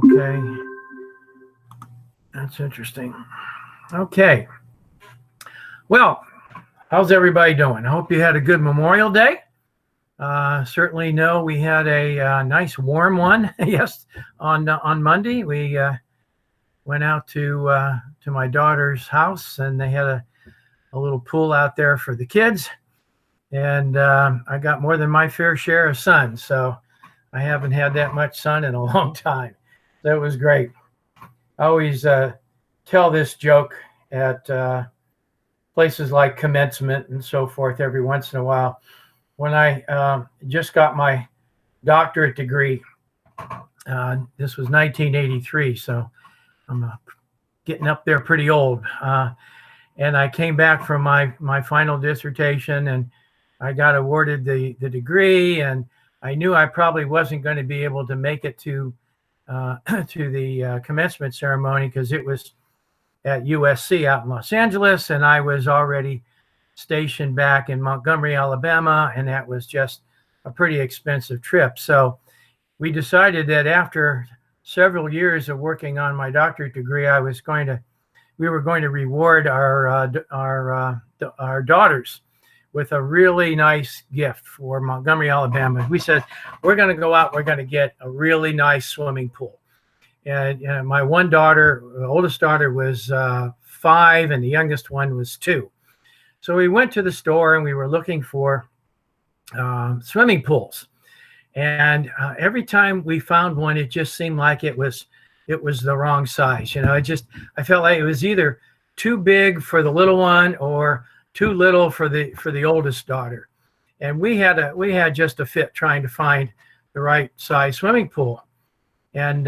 Okay. That's interesting. Okay. Well, how's everybody doing? I hope you had a good Memorial Day. Certainly know we had a nice warm one. Yes, on Monday we went out to my daughter's house, and they had a little pool out there for the kids, and I got more than my fair share of sun. So I haven't had that much sun in a long time. That was great. I always tell this joke at places like commencement and so forth every once in a while. When I just got my doctorate degree, this was 1983, so I'm getting up there pretty old. And I came back from my final dissertation, and I got awarded the degree, and I knew I probably wasn't going to be able to make it to the commencement ceremony because it was at USC out in Los Angeles, and I was already stationed back in Montgomery, Alabama, and that was just a pretty expensive trip. So we decided that after several years of working on my doctorate degree, we were going to reward our daughters with a really nice gift for Montgomery, Alabama. We said, we're going to go out, we're going to get a really nice swimming pool. And my one daughter, the oldest daughter, was 5, and the youngest one was 2. So we went to the store and we were looking for swimming pools. And every time we found one, it just seemed like it was the wrong size. I felt like it was either too big for the little one or too little for the oldest daughter. And we had just a fit trying to find the right size swimming pool. And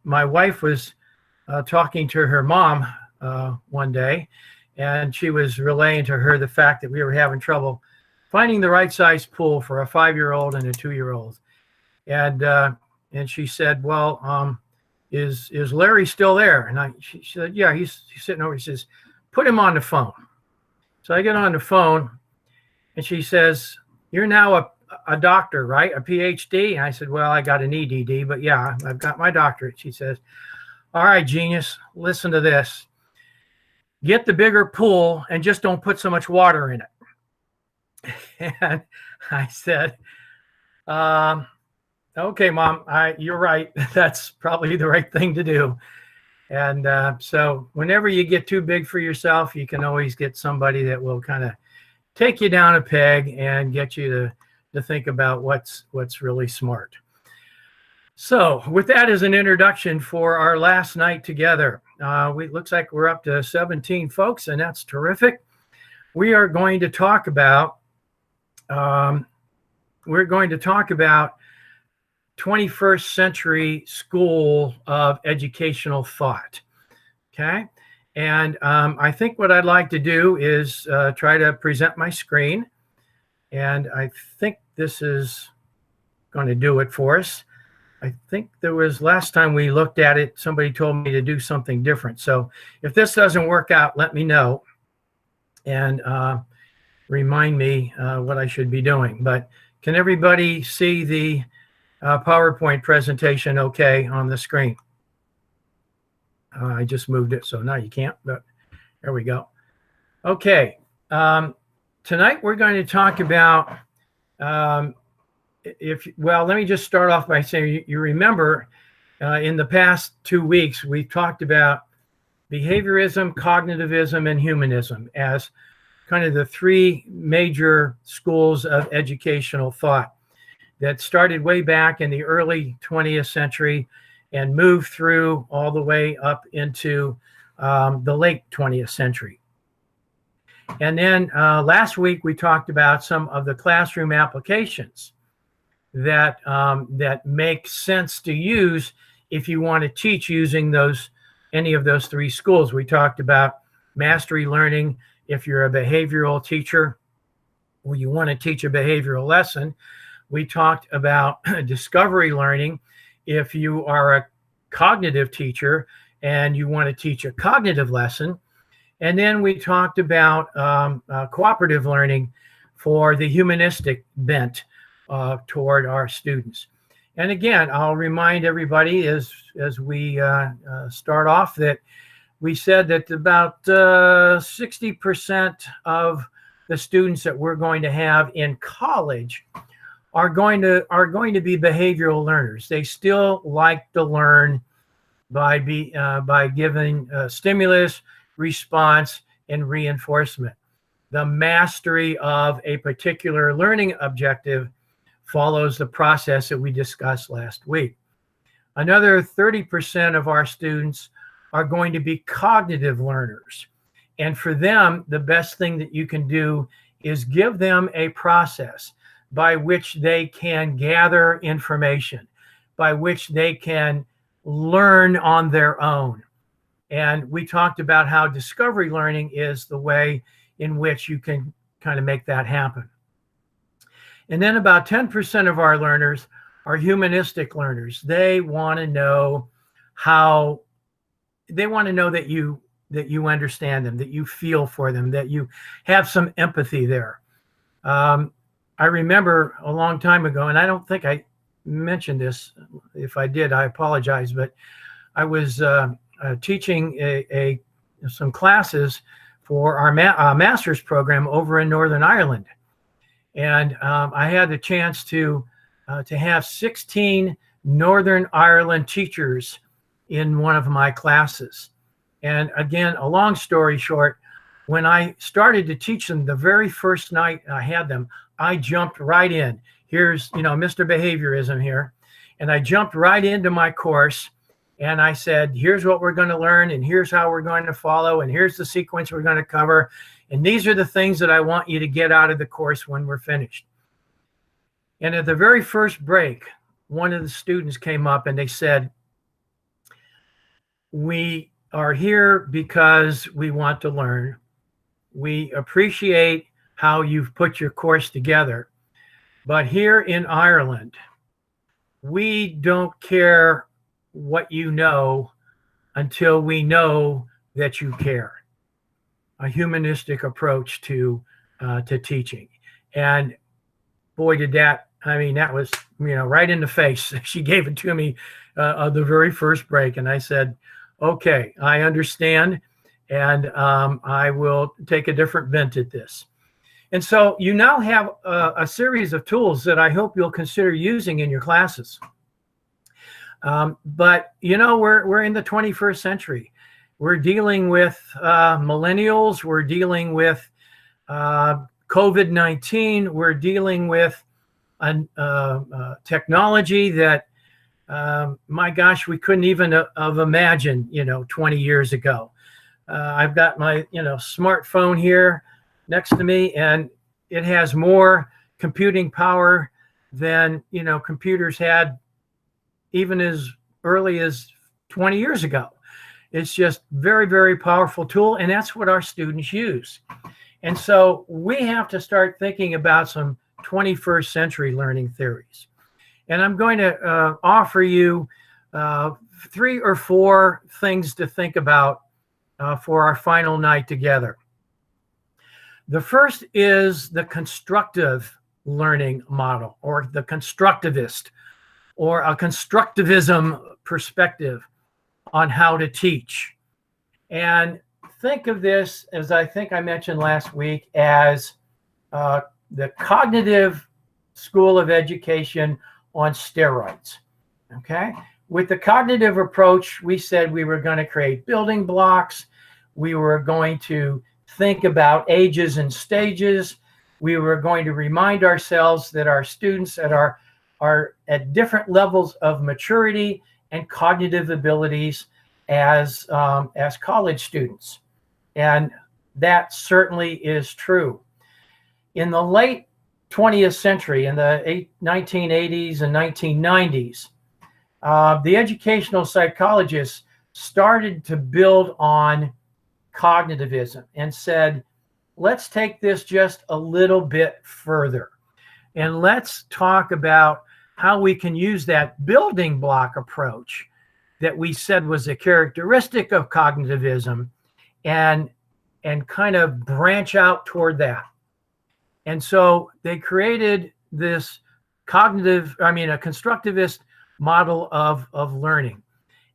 my wife was talking to her mom one day, and she was relaying to her the fact that we were having trouble finding the right size pool for a 5-year-old and a 2-year-old. And she said, well, is Larry still there? And she said, yeah, he's sitting over. She says, put him on the phone. So I get on the phone, and she says, you're now a doctor, right? A PhD? And I said, well, I got an EDD, but yeah, I've got my doctorate. She says, all right, genius, listen to this. Get the bigger pool and just don't put so much water in it. And I said, okay, Mom, you're right. That's probably the right thing to do. And so whenever you get too big for yourself, you can always get somebody that will kind of take you down a peg and get you to think about what's really smart. So with that as an introduction for our last night together, looks like we're up to 17 folks, and that's terrific. We are going to talk about 21st century school of educational thought. Okay. And I think what I'd like to do is try to present my screen. And I think this is going to do it for us. I think there was last time we looked at it, somebody told me to do something different. So if this doesn't work out, let me know and remind me what I should be doing. But can everybody see the PowerPoint presentation okay on the screen? I just moved it, so now you can't, but there we go. Okay. Tonight we're going to talk about, let me just start off by saying, you remember in the past 2 weeks, we've talked about behaviorism, cognitivism, and humanism as kind of the 3 major schools of educational thought that started way back in the early 20th century and moved through all the way up into the late 20th century. And then last week, we talked about some of the classroom applications that make sense to use if you want to teach using any of those 3 schools. We talked about mastery learning if you're a behavioral teacher or you want to teach a behavioral lesson. We talked about discovery learning if you are a cognitive teacher and you want to teach a cognitive lesson. And then we talked about cooperative learning for the humanistic bent toward our students. And again, I'll remind everybody as we start off that we said that about 60% of the students that we're going to have in college are going to be behavioral learners. They still like to learn by giving stimulus, response, and reinforcement. The mastery of a particular learning objective follows the process that we discussed last week. Another 30% of our students are going to be cognitive learners. And for them, the best thing that you can do is give them a process by which they can gather information, by which they can learn on their own. And we talked about how discovery learning is the way in which you can kind of make that happen. And then about 10% of our learners are humanistic learners. They want to know that you understand them, that you feel for them, that you have some empathy there. I remember a long time ago, and I don't think I mentioned this. If I did, I apologize, but I was teaching some classes for our master's program over in Northern Ireland. And I had the chance to have 16 Northern Ireland teachers in one of my classes. And again, a long story short, when I started to teach them the very first night I had them, I jumped right in. Here's, Mr. Behaviorism here. And I jumped right into my course. And I said, here's what we're going to learn, and here's how we're going to follow, and here's the sequence we're going to cover. And these are the things that I want you to get out of the course when we're finished. And at the very first break, one of the students came up and they said, we are here because we want to learn. We appreciate how you've put your course together. But here in Ireland, we don't care what you know until we know that you care. A humanistic approach to teaching. And boy, did that was, right in the face. She gave it to me the very first break. And I said, okay, I understand. And I will take a different bent at this. And so you now have a series of tools that I hope you'll consider using in your classes. But we're in the 21st century. We're dealing with millennials. We're dealing with COVID-19. We're dealing with technology that, my gosh, we couldn't even have imagined, 20 years ago. I've got my, smartphone here next to me, and it has more computing power than, computers had even as early as 20 years ago. It's just very, very powerful tool, and that's what our students use. And so we have to start thinking about some 21st century learning theories. And I'm going to offer you 3 or 4 things to think about for our final night together. The first is the constructive learning model, or the constructivist, or a constructivism perspective on how to teach. And think of this, as I think I mentioned last week, as the cognitive school of education on steroids. Okay? With the cognitive approach, we said we were going to create building blocks. We were going to think about ages and stages. We were going to remind ourselves that our students are at different levels of maturity and cognitive abilities as college students. And that certainly is true. In the late 20th century, in the 1980s and 1990s, the educational psychologists started to build on cognitivism and said, let's take this just a little bit further. And let's talk about how we can use that building block approach that we said was a characteristic of cognitivism and kind of branch out toward that. And so they created this constructivist model of learning.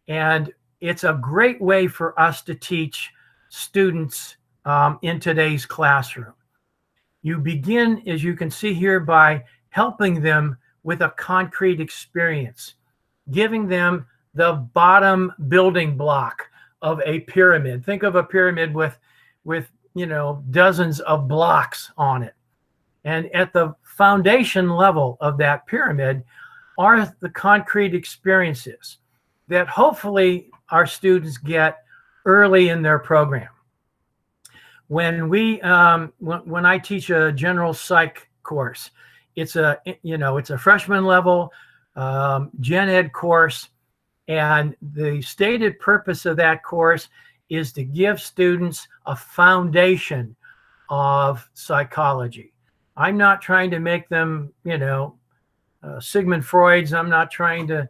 And it's a great way for us to teach students in today's classroom. You begin, as you can see here, by helping them with a concrete experience, giving them the bottom building block of a pyramid. Think of a pyramid with dozens of blocks on it. And at the foundation level of that pyramid are the concrete experiences that hopefully our students get early in their program. When when I teach a general psych course, it's a freshman level gen ed course, and the stated purpose of that course is to give students a foundation of psychology. I'm not trying to make them, Sigmund Freud's. I'm not trying to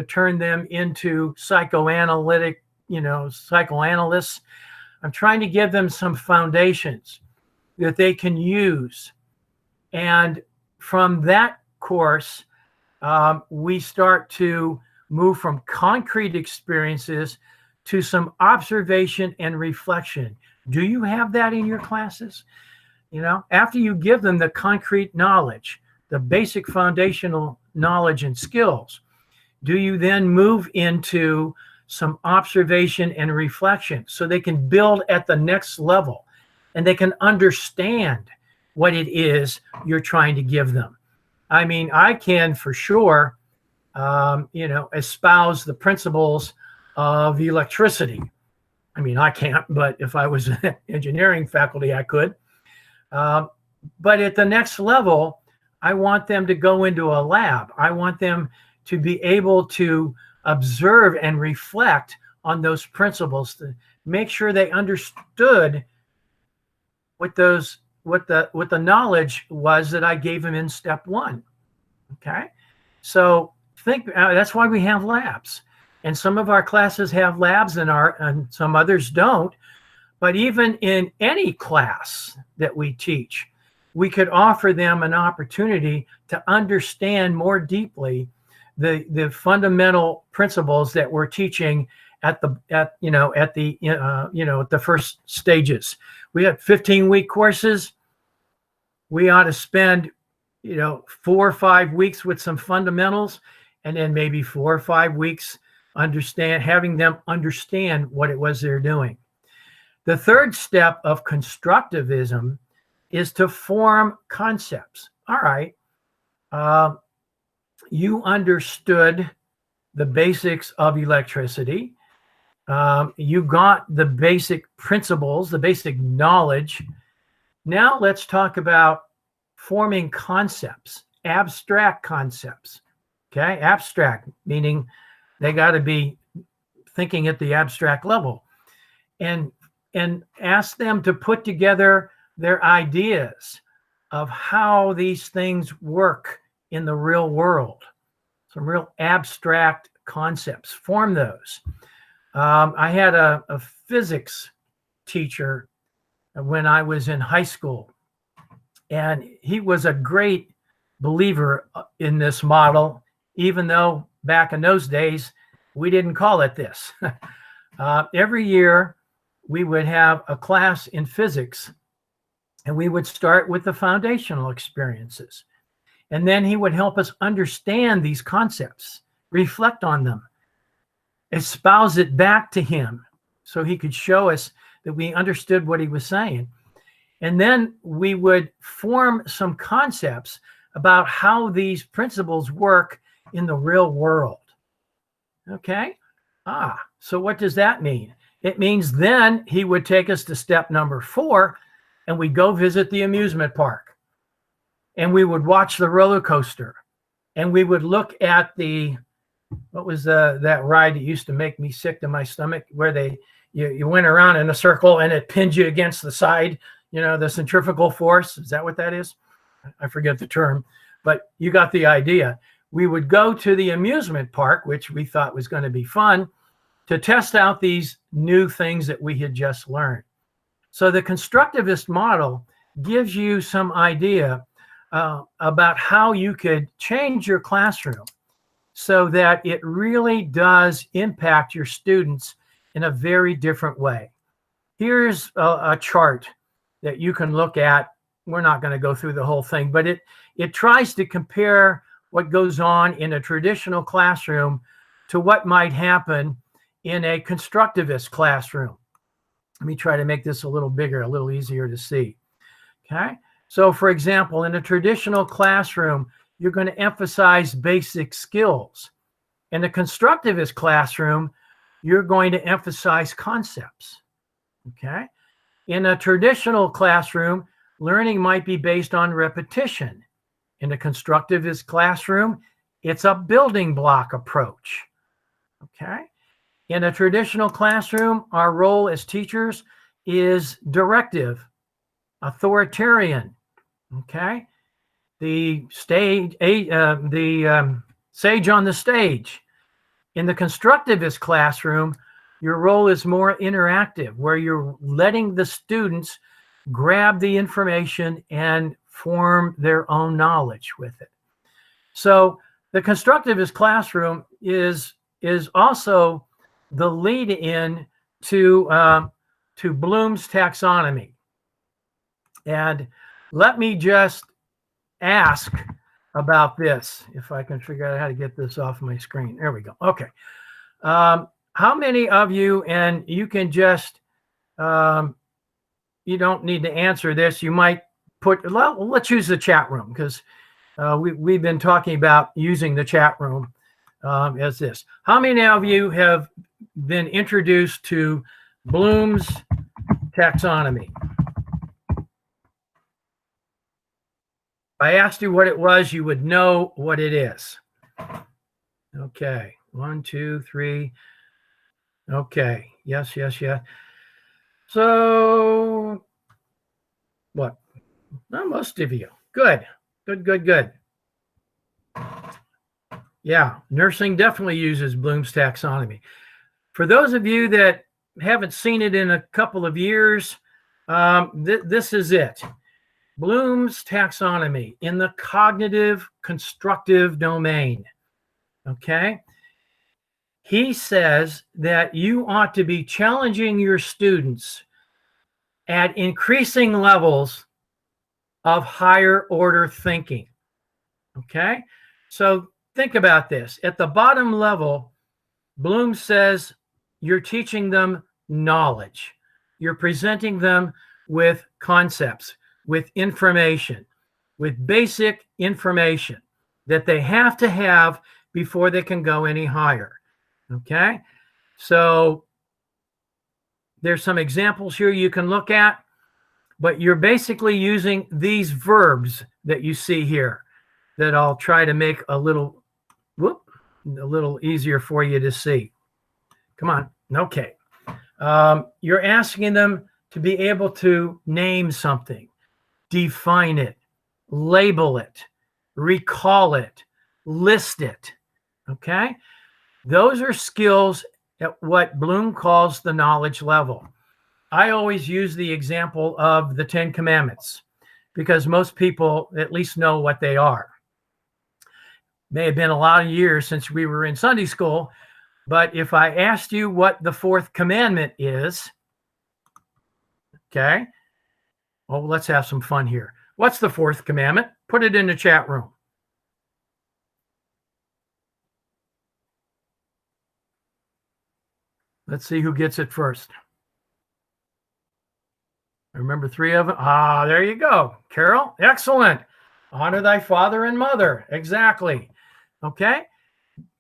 turn them into psychoanalysts. I'm trying to give them some foundations that they can use. And from that course, we start to move from concrete experiences to some observation and reflection. Do you have that in your classes? After you give them the concrete knowledge, the basic foundational knowledge and skills, do you then move into some observation and reflection so they can build at the next level and they can understand what it is you're trying to give them? I mean, I can for sure, espouse the principles of electricity. I mean, I can't, but if I was an engineering faculty, I could. But at the next level, I want them to go into a lab. I want them to be able to observe and reflect on those principles to make sure they understood what the knowledge was that I gave them in step one. Okay, so that's why we have labs, and some of our classes have labs and some others don't. But even in any class that we teach, we could offer them an opportunity to understand more deeply the fundamental principles that we're teaching at the first stages. We have 15-week courses. We ought to spend 4 or 5 weeks with some fundamentals, and then maybe 4 or 5 weeks having them understand what it was they're doing. The third step of constructivism is to form concepts. All right. You understood the basics of electricity. You got the basic principles, the basic knowledge. Now let's talk about forming concepts, abstract concepts. Okay, abstract, meaning they got to be thinking at the abstract level, and ask them to put together their ideas of how these things work in the real world. Some real abstract concepts. Form those. I had a physics teacher when I was in high school, and he was a great believer in this model, even though back in those days, we didn't call it this. Every year, we would have a class in physics, and we would start with the foundational experiences. And then he would help us understand these concepts, reflect on them, espouse it back to him so he could show us that we understood what he was saying. And then we would form some concepts about how these principles work in the real world. Okay? So what does that mean? It means then he would take us to step number 4, and we'd go visit the amusement park. And we would watch the roller coaster. And we would look at what was that ride that used to make me sick to my stomach, where you went around in a circle and it pinned you against the side, the centrifugal force. Is that what that is? I forget the term, but you got the idea. We would go to the amusement park, which we thought was going to be fun, to test out these new things that we had just learned. So the constructivist model gives you some idea about how you could change your classroom so that it really does impact your students in a very different way. Here's a chart that you can look at. We're not going to go through the whole thing, but it tries to compare what goes on in a traditional classroom to what might happen in a constructivist classroom. Let me try to make this a little bigger, a little easier to see. Okay. So for example, in a traditional classroom, you're going to emphasize basic skills. In a constructivist classroom, you're going to emphasize concepts. Okay. In a traditional classroom, learning might be based on repetition. In a constructivist classroom, it's a building block approach. Okay. In a traditional classroom, our role as teachers is directive, authoritarian. Okay. The sage on the stage. In the constructivist classroom, your role is more interactive, where you're letting the students grab the information and form their own knowledge with it. So the constructivist classroom is also the lead in to Bloom's taxonomy. And let me just ask about this, if I can figure out how to get this off my screen. There we go. Okay. How many of you, and you can just, you don't need to answer this. You might put, well, let's use the chat room, because we've been talking about using the chat room as this. How many of you have been introduced to Bloom's taxonomy? If I asked you what it was, you would know what it is. Okay, 1, 2, 3. Okay, yes. So, what? Not most of you. Good. Yeah, nursing definitely uses Bloom's taxonomy. For those of you that haven't seen it in a couple of years, this is it. Bloom's taxonomy in the cognitive constructive domain. Okay. He says that you ought to be challenging your students at increasing levels of higher order thinking. Okay. So think about this. At the bottom level, Bloom says you're teaching them knowledge. You're presenting them with concepts, with information, with basic information that they have to have before they can go any higher. Okay. So there's some examples here you can look at, but you're basically using these verbs that you see here that I'll try to make a little easier for you to see. Come on. Okay. You're asking them to be able to name something, define it, label it, recall it, list it. Okay. Those are skills at what Bloom calls the knowledge level. I always use the example of the 10 Commandments because most people at least know what they are. May have been a lot of years since we were in Sunday school, but if I asked you what the 4th commandment is, okay, well, let's have some fun here. What's the 4th commandment? Put it in the chat room. Let's see who gets it first. I remember 3 of them. Ah, there you go. Carol, excellent. Honor thy father and mother. Exactly. Okay.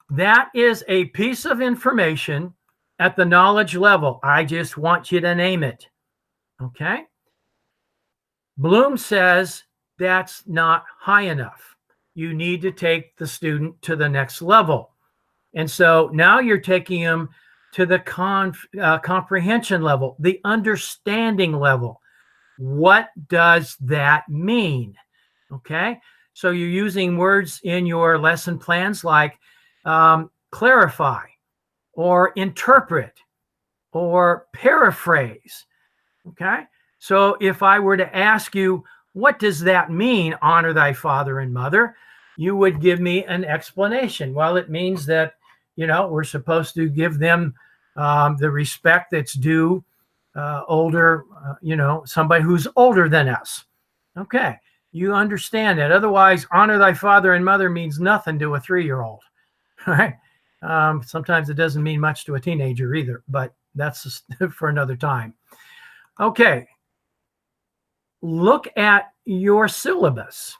That is a piece of information at the knowledge level. I just want you to name it. Okay. Bloom says that's not high enough. You need to take the student to the next level. And so now you're taking them to the comprehension level, the understanding level. What does that mean? Okay. So you're using words in your lesson plans like clarify or interpret or paraphrase. Okay. So if I were to ask you, what does that mean, honor thy father and mother? You would give me an explanation. Well, it means that, we're supposed to give them the respect that's due older, somebody who's older than us. Okay, you understand that. Otherwise, honor thy father and mother means nothing to a 3-year-old, right? Sometimes it doesn't mean much to a teenager either, but that's for another time. Okay, look at your syllabus.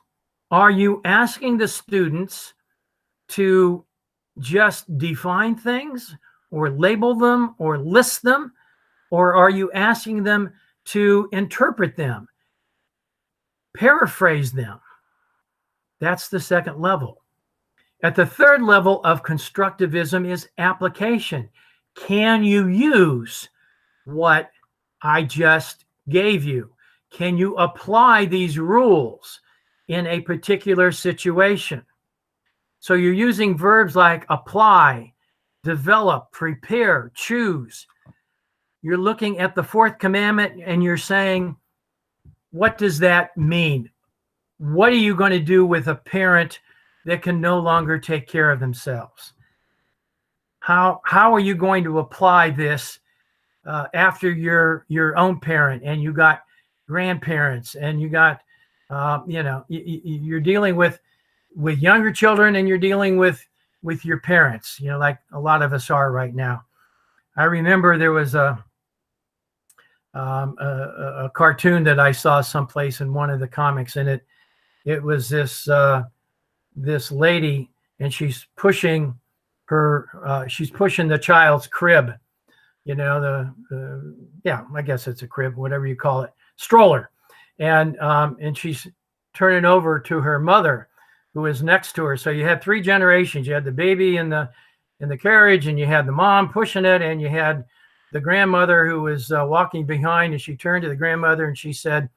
Are you asking the students to just define things or label them or list them? Or are you asking them to interpret them, paraphrase them? That's the second level. At the third level of constructivism is application. Can you use what I just gave you? Can you apply these rules in a particular situation? So you're using verbs like apply, develop, prepare, choose. You're looking at the fourth commandment and you're saying, what does that mean? What are you going to do with a parent that can no longer take care of themselves? How are you going to apply this after your own parent and you got grandparents and you got, you're dealing with younger children and you're dealing with your parents, like a lot of us are right now. I remember there was a cartoon that I saw someplace in one of the comics, and it was this lady, and she's pushing the child's crib, I guess it's a crib, whatever you call it, stroller, and she's turning over to her mother, who is next to her. So you had 3 generations. You had the baby in the carriage, and you had the mom pushing it, and you had the grandmother who was walking behind, and she turned to the grandmother and she said,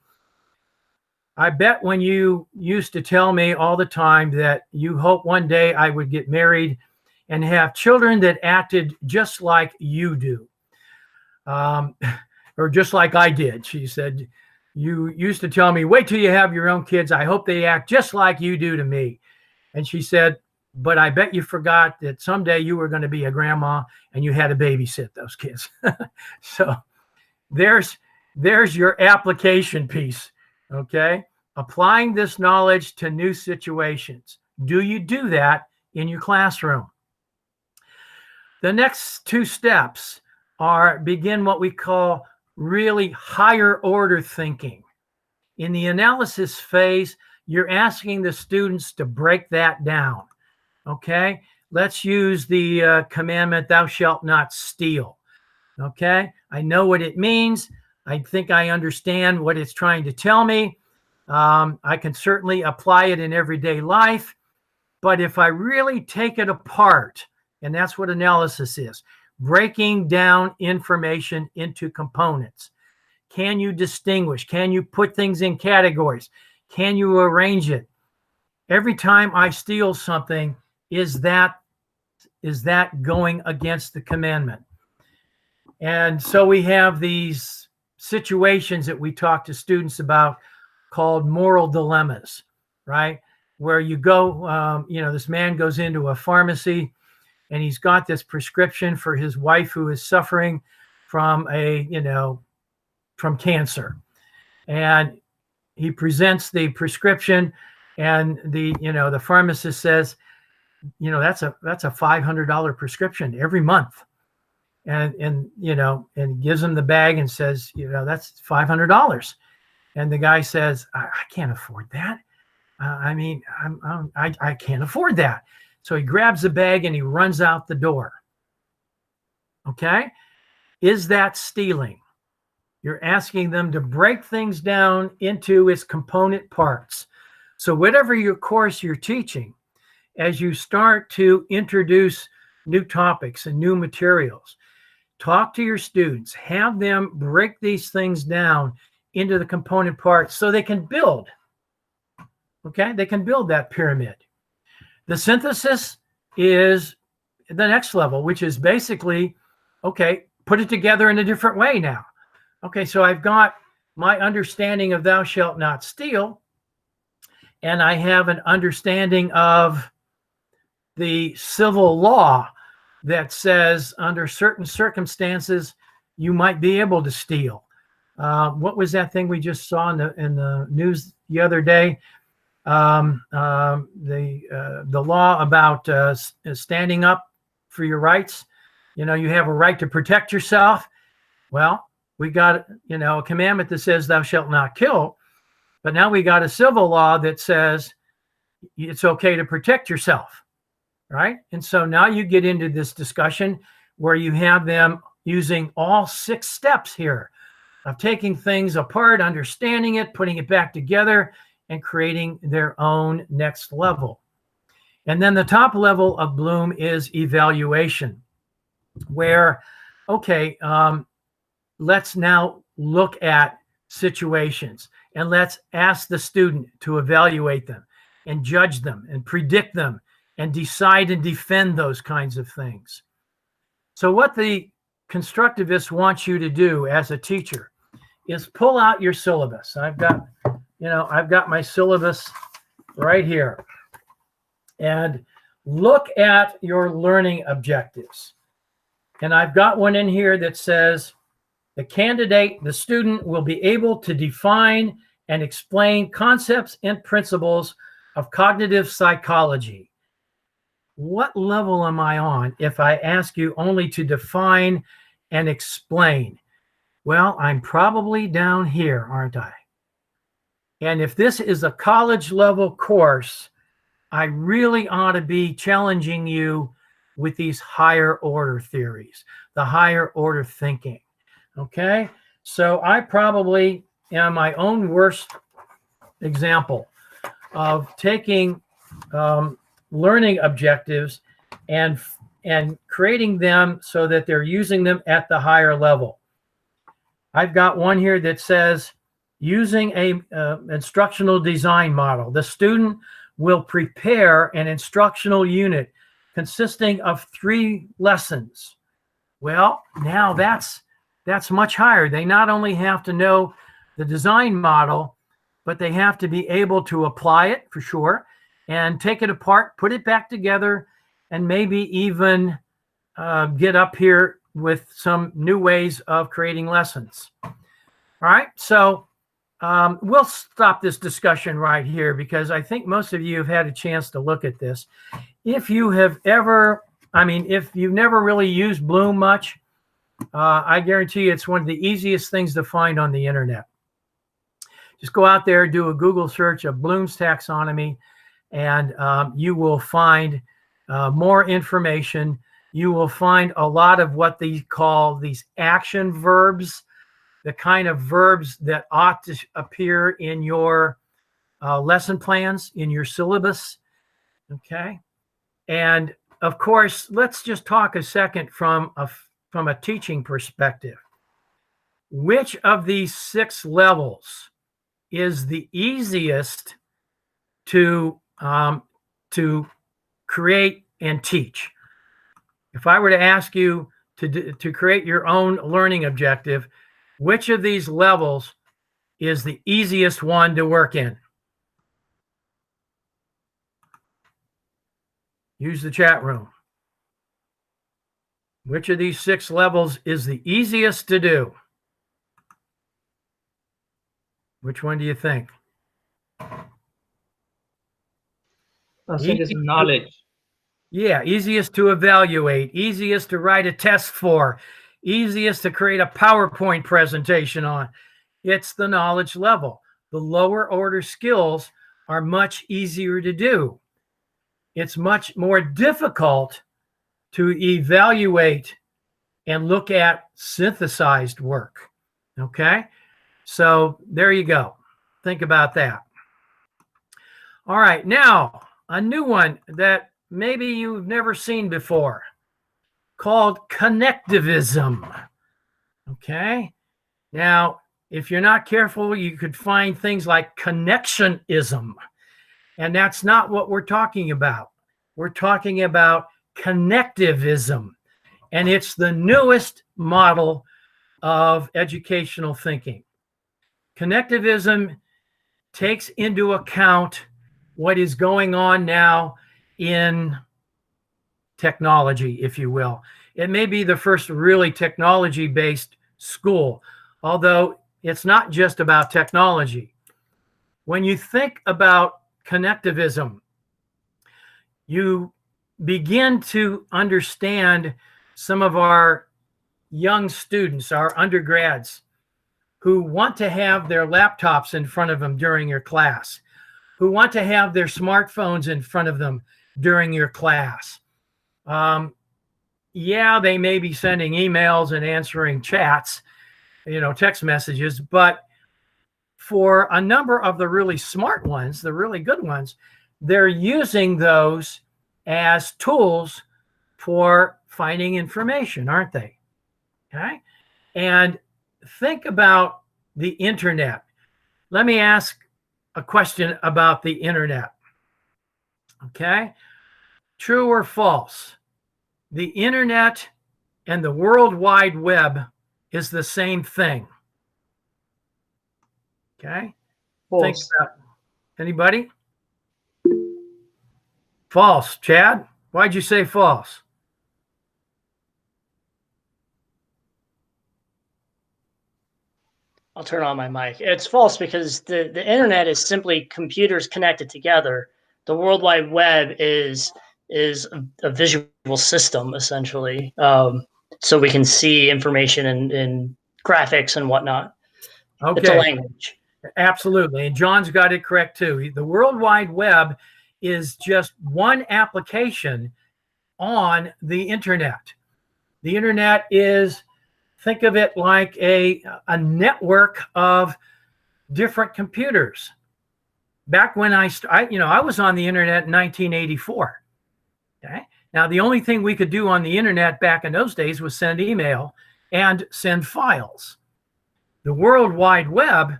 I bet when you used to tell me all the time that you hope one day I would get married and have children that acted just like you do, or just like I did. She said, you used to tell me, wait till you have your own kids. I hope they act just like you do to me. And she said, but I bet you forgot that someday you were going to be a grandma and you had to babysit those kids. So there's your application piece, okay? Applying this knowledge to new situations. Do you do that in your classroom? The next 2 steps begin what we call really higher order thinking. In the analysis phase, you're asking the students to break that down. Okay, let's use the commandment, thou shalt not steal. Okay, I know what it means. I think I understand what it's trying to tell me. I can certainly apply it in everyday life. But if I really take it apart, and that's what analysis is, breaking down information into components. Can you distinguish? Can you put things in categories? Can you arrange it? Every time I steal something, is that going against the commandment? And so we have these situations that we talk to students about called moral dilemmas, right? Where you go, this man goes into a pharmacy and he's got this prescription for his wife who is suffering from from cancer. And he presents the prescription and the pharmacist says, that's a $500 prescription every month. And gives him the bag and says, that's $500. And the guy says, I can't afford that. I can't afford that. So he grabs the bag and he runs out the door. Okay. Is that stealing? You're asking them to break things down into its component parts. So whatever your course you're teaching, as you start to introduce new topics and new materials, talk to your students, have them break these things down into the component parts so they can build. Okay, they can build that pyramid. The synthesis is the next level, which is basically, okay, put it together in a different way now. Okay, so I've got my understanding of thou shalt not steal, and I have an understanding of the civil law that says under certain circumstances you might be able to steal. What was that thing we just saw in the news the other day? The law about standing up for your rights. You know, you have a right to protect yourself. Well, we got, you know, a commandment that says thou shalt not kill, but now we got a civil law that says it's okay to protect yourself, right? And so now you get into this discussion where you have them using all 6 steps here of taking things apart, understanding it, putting it back together, and creating their own next level. And then the top level of Bloom is evaluation, where, okay, let's now look at situations and let's ask the student to evaluate them and judge them and predict them and decide and defend those kinds of things. So what the constructivists want you to do as a teacher is pull out your syllabus. I've got my syllabus right here, and look at your learning objectives. And I've got one in here that says the student will be able to define and explain concepts and principles of cognitive psychology. What level am I on if I ask you only to define and explain? Well, I'm probably down here, aren't I? And if this is a college level course, I really ought to be challenging you with these higher order theories, the higher order thinking. Okay, so I probably am my own worst example of taking learning objectives and creating them so that they're using them at the higher level. I've got one here that says using a instructional design model, the student will prepare an instructional unit consisting of 3 lessons. Well, now that's much higher. They not only have to know the design model, but they have to be able to apply it for sure and take it apart, put it back together, and maybe even get up here with some new ways of creating lessons. All right, so we'll stop this discussion right here because I think most of you have had a chance to look at this. If you have ever, if you've never really used Bloom much, I guarantee you it's one of the easiest things to find on the internet. Just go out there, do a Google search of Bloom's taxonomy, and you will find more information. You will find a lot of what they call these action verbs, the kind of verbs that ought to appear in your lesson plans, in your syllabus, okay? And of course, let's just talk a second from a teaching perspective. Which of these 6 levels is the easiest to create and teach? If I were to ask you to create your own learning objective, which of these levels is the easiest one to work in? Use the chat room. Which of these 6 levels is the easiest to do? Which one do you think? I think it's knowledge. Yeah, easiest to evaluate, easiest to write a test for, easiest to create a PowerPoint presentation on. It's the knowledge level. The lower order skills are much easier to do. It's much more difficult to evaluate and look at synthesized work. Okay, so there you go. Think about that. All right, now a new one that maybe you've never seen before, called connectivism. Okay, now if you're not careful, you could find things like connectionism, and that's not what we're talking about. We're talking about connectivism, and it's the newest model of educational thinking. Connectivism takes into account what is going on now in technology, if you will. It may be the first really technology-based school, although it's not just about technology. When you think about connectivism, you begin to understand some of our young students, our undergrads, who want to have their laptops in front of them during your class, who want to have their smartphones in front of them during your class. Yeah, they may be sending emails and answering chats, text messages, but for a number of the really smart ones, the really good ones, they're using those as tools for finding information, aren't they? Okay. And think about the internet. Let me ask a question about the internet. Okay. True or false? The internet and the World Wide Web is the same thing. Okay. False. Think about anybody? False. Chad, why'd you say false? I'll turn on my mic. It's false because the internet is simply computers connected together. The World Wide Web is a visual system, essentially. So we can see information in graphics and whatnot. Okay. It's a language. Absolutely. And John's got it correct too. The World Wide Web is just one application on the internet. The internet is, think of it like a network of different computers. Back when I was on the internet in 1984. Okay. Now, the only thing we could do on the internet back in those days was send email and send files. The World Wide Web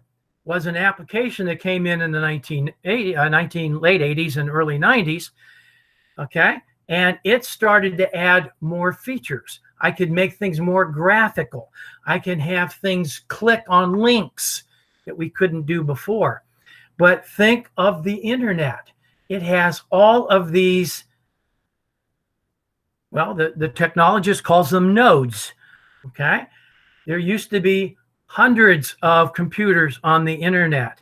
was an application that came in the late 80s and early 90s. Okay. And it started to add more features. I could make things more graphical. I can have things click on links that we couldn't do before. But think of the internet. It has all of these, well, the technologist calls them nodes. Okay. There used to be hundreds of computers on the internet.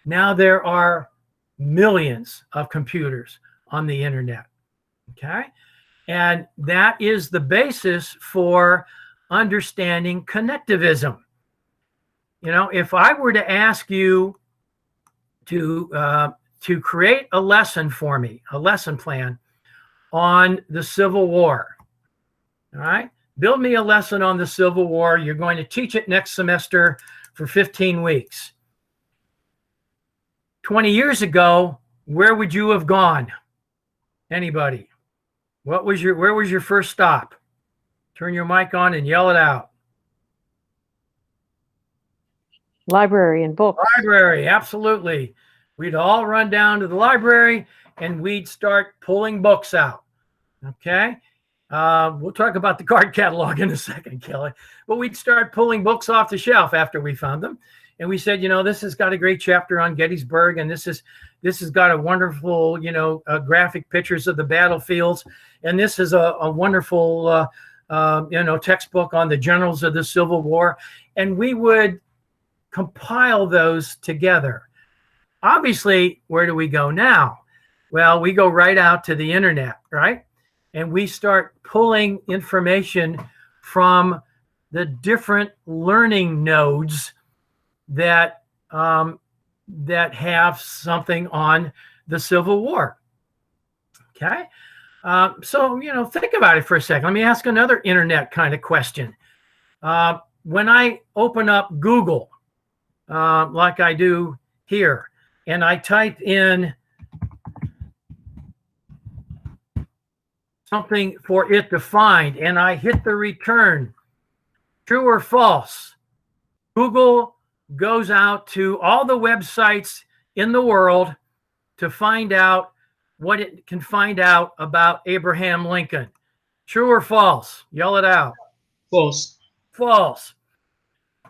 Now there are millions of computers on the internet. Okay. And that is the basis for understanding connectivism. If I were to ask you to create a lesson for me, a lesson plan on the Civil War, all right? Build me a lesson on the Civil War. You're going to teach it next semester for 15 weeks. 20 years ago, where would you have gone? Anybody? Where was your first stop? Turn your mic on and yell it out. Library and books. Library, absolutely. We'd all run down to the library and we'd start pulling books out. Okay. We'll talk about the card catalog in a second, Kelly. But we'd start pulling books off the shelf after we found them. And we said, this has got a great chapter on Gettysburg, and this has got a wonderful, graphic pictures of the battlefields, and this is a wonderful, textbook on the generals of the Civil War, and we would compile those together. Obviously, where do we go now? Well, we go right out to the internet, right? And we start pulling information from the different learning nodes that have something on the Civil War. Okay. So, think about it for a second. Let me ask another internet kind of question. When I open up Google, like I do here, and I type in something for it to find, and I hit the return, true or false, Google goes out to all the websites in the world to find out what it can find out about Abraham Lincoln. True or false? Yell it out. False. False.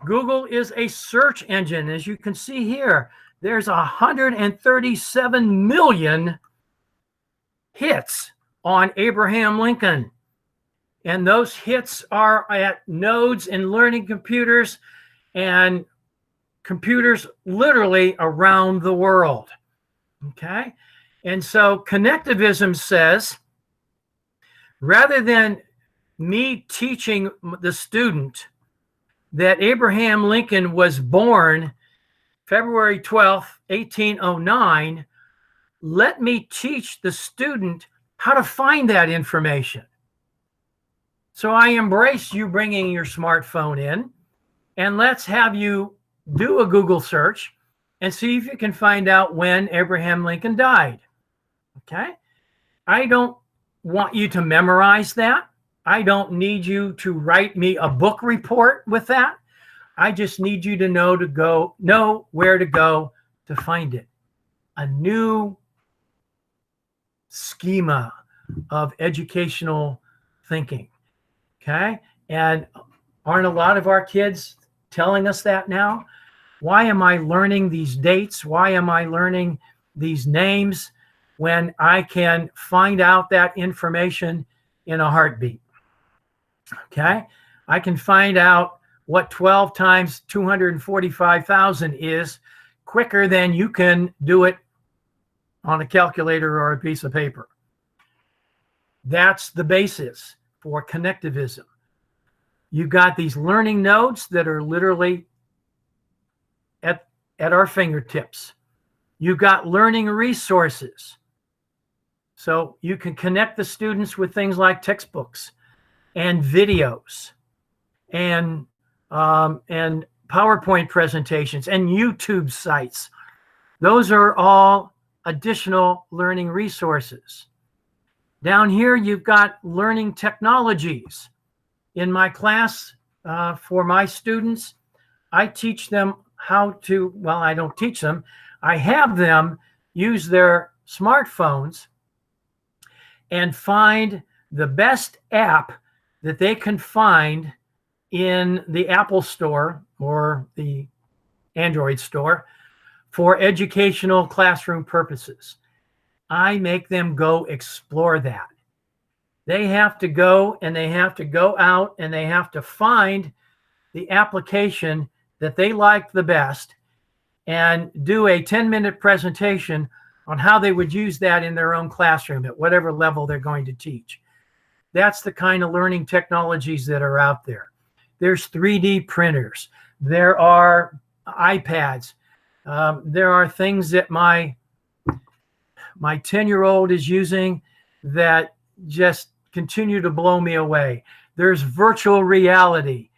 Google is a search engine. As you can see here, there's 137 million hits on Abraham Lincoln. And those hits are at nodes in learning computers and computers literally around the world. Okay? And so connectivism says, rather than me teaching the student that Abraham Lincoln was born February 12th, 1809, let me teach the student how to find that information. So I embrace you bringing your smartphone in, and let's have you do a Google search and see if you can find out when Abraham Lincoln died. Okay? I don't want you to memorize that. I don't need you to write me a book report with that. I just need you to know where to go to find it. A new schema of educational thinking. Okay? And aren't a lot of our kids telling us that now? Why am I learning these dates? Why am I learning these names when I can find out that information in a heartbeat? Okay? I can find out what 12 times 245,000 is quicker than you can do it on a calculator or a piece of paper. That's the basis for connectivism. You've got these learning nodes that are literally at our fingertips. You've got learning resources. So you can connect the students with things like textbooks and videos and PowerPoint presentations and YouTube sites. Those are all additional learning resources. Down here, you've got learning technologies. In my class, for my students, I teach them how to, well, I don't teach them. I have them use their smartphones and find the best app that they can find in the Apple Store or the Android store for educational classroom purposes. I make them go explore that. They have to go and they have to go out and they have to find the application that they like the best and do a 10-minute presentation on how they would use that in their own classroom at whatever level they're going to teach. That's the kind of learning technologies that are out there. There's 3D printers. There are iPads. There are things that my 10-year-old is using that just continue to blow me away. There's virtual reality.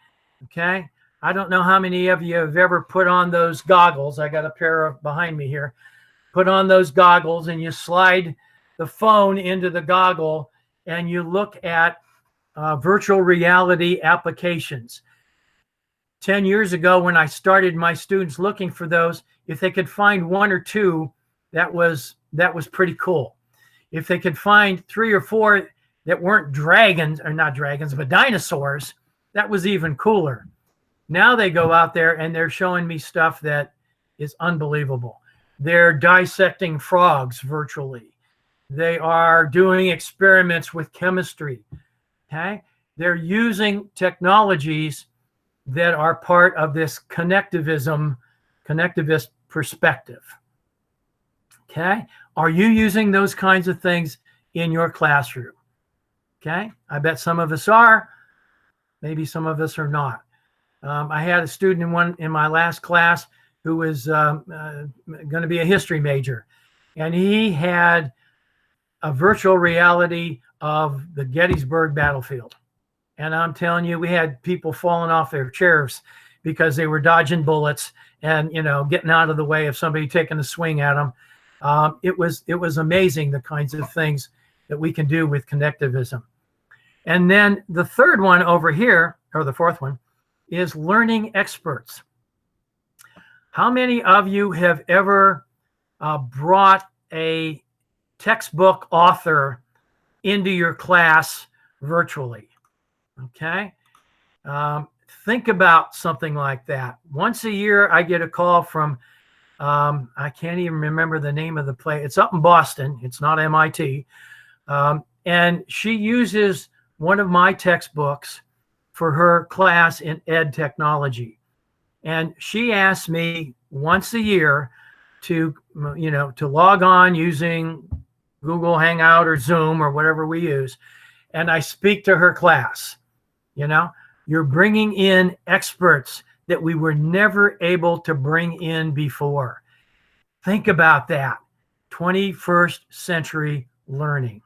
Okay? I don't know how many of you have ever put on those goggles. I got a pair of behind me here. Put on those goggles and you slide the phone into the goggle and you look at virtual reality applications. 10 years ago, when I started my students looking for those, if they could find one or two, that was pretty cool. If they could find 3 or 4 that weren't dragons, or not dragons, but dinosaurs, that was even cooler. Now they go out there and they're showing me stuff that is unbelievable. They're dissecting frogs virtually. They are doing experiments with chemistry. Okay? They're using technologies that are part of this connectivist perspective. Okay? Are you using those kinds of things in your classroom? Okay? I bet some of us are. Maybe some of us are not. I had a student in my last class who was going to be a history major, and he had a virtual reality of the Gettysburg battlefield. And I'm telling you, we had people falling off their chairs because they were dodging bullets and, getting out of the way of somebody taking a swing at them. It was amazing, the kinds of things that we can do with connectivism. And then the third one over here, or the fourth one, is learning experts. How many of you have ever brought a textbook author into your class virtually? Okay. think about something like that. Once a year, I get a call from, I can't even remember the name of the place. It's up in Boston. It's not MIT. And she uses one of my textbooks for her class in ed technology. And she asked me once a year to, to log on using Google Hangout or Zoom or whatever we use. And I speak to her class. You're bringing in experts that we were never able to bring in before. Think about that. 21st century learning.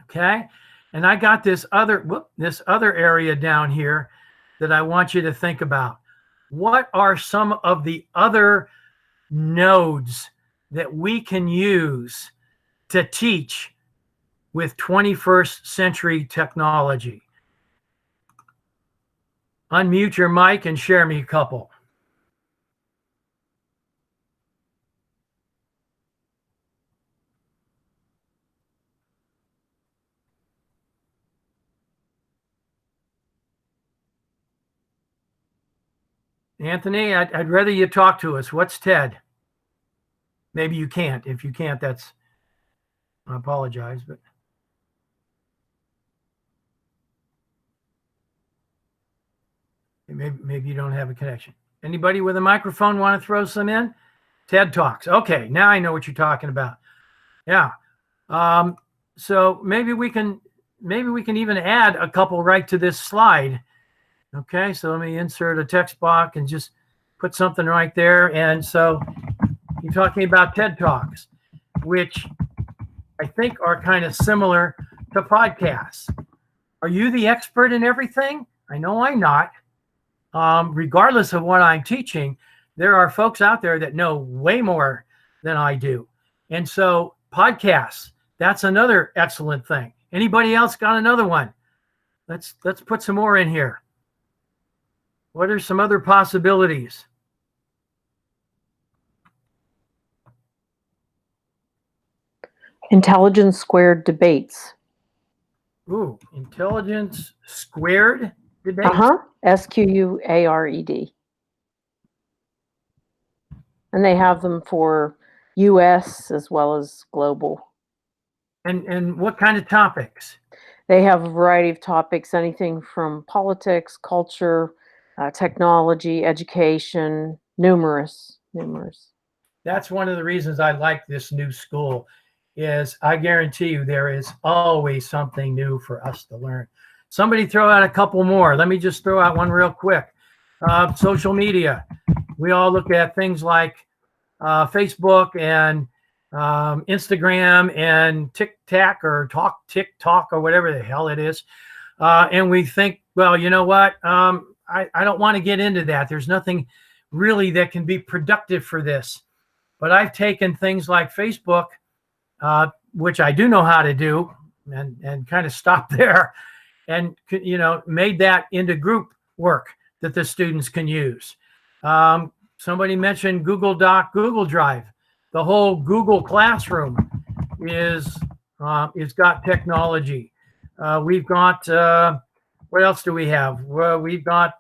Okay. And I got this other area down here that I want you to think about. What are some of the other nodes that we can use to teach with 21st century technology? Unmute your mic and share me a couple. Anthony, I'd rather you talk to us. What's TED? Maybe you can't. If you can't, I apologize, but. Maybe you don't have a connection. Anybody with a microphone want to throw some in? TED Talks. Okay, now I know what you're talking about. Yeah. So maybe we can even add a couple right to this slide. Okay, so let me insert a text box and just put something right there. And so you're talking about TED Talks, which I think are kind of similar to podcasts. Are you the expert in everything? I know I'm not. Regardless of what I'm teaching, there are folks out there that know way more than I do. And so podcasts, that's another excellent thing. Anybody else got another one? Let's put some more in here. What are some other possibilities? Intelligence squared debates. Ooh, intelligence squared debates? SQUARED. And they have them for US as well as global. And what kind of topics? They have a variety of topics, anything from politics, culture, technology, education, numerous. That's one of the reasons I like this new school is I guarantee you there is always something new for us to learn. Somebody throw out a couple more. Let me just throw out one real quick. Social media. We all look at things like Facebook and Instagram and TikTok or TikTok or whatever the hell it is. And we think, well, you know what? I don't want to get into that. There's nothing really that can be productive for this. But I've taken things like Facebook, which I do know how to do, and kind of stopped there, and made that into group work that the students can use. Somebody mentioned Google Doc, Google Drive. The whole Google Classroom is got technology. We've got what else do we have? Well, we've got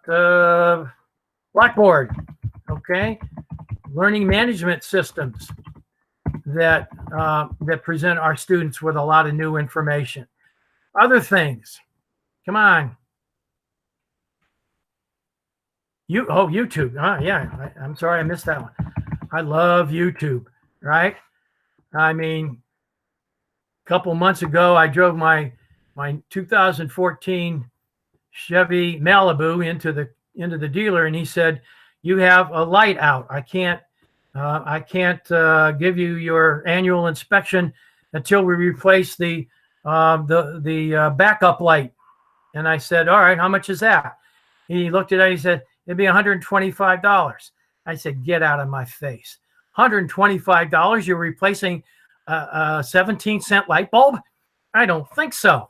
Blackboard. Okay, learning management systems that present our students with a lot of new information. Other things. Come on. YouTube. Yeah, I'm sorry I missed that one. I love YouTube, right? I mean, a couple months ago, I drove my 2014 Chevy Malibu into the dealer, and he said, "You have a light out. I can't give you your annual inspection until we replace the backup light." And I said, "All right, how much is that?" He looked at it. He said, "It'd be $125. I said, "Get out of my face. $125? You're replacing a 17-cent light bulb? I don't think so."